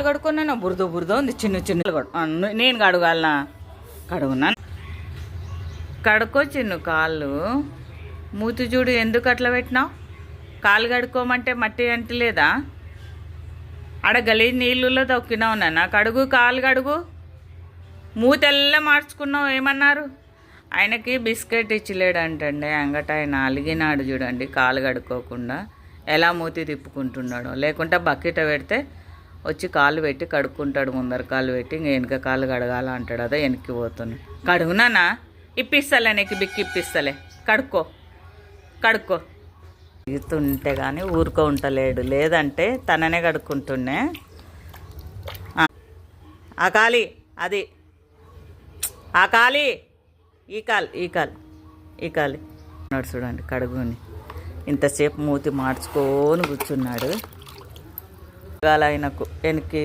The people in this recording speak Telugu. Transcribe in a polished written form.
కడుక్కున్నా బురద బురద ఉంది చిన్న చిన్న నేను కడగాలనా కడుగున్నా కడుక్కో చిన్ను కాళ్ళు మూతి చూడు ఎందుకు అట్లా పెట్టినావు కాళ్ళు కడుక్కోమంటే మట్టి అంటలేదా ఆడ గలీజ్ నీళ్ళలో తొక్కినావు నాన్న కడుగు కాళ్ళు కడుగు మూతెల్లా మార్చుకున్నావు ఏమన్నారు ఆయనకి బిస్కెట్ ఇచ్చలేడంటండి అంగట ఆయన అలిగినాడు చూడండి కాలు కడుక్కోకుండా ఎలా మూతి తిప్పుకుంటున్నాడు లేకుంటే బకెట్ పెడితే వచ్చి కాలు పెట్టి కడుక్కుంటాడు ముందర కాలు పెట్టి ఇంక వెనక కాలు కడగాల అంటాడు అదే వెనక్కి పోతున్నాడు కడుగునానా ఇప్పిస్తలే నీకు బిక్కి ఇప్పిస్తలే కడుక్కో కడుక్కో ఇస్తుంటే కానీ ఊరుకో ఉంటలేడు లేదంటే తననే కడుక్కుంటున్నే ఆ కాలి అది ఆ కాలి ఈ కాలి ఉన్నాడు చూడండి కడుగుని ఇంతసేపు మూతి మార్చుకొని కూర్చున్నాడు ఆయనకు వెనక్కి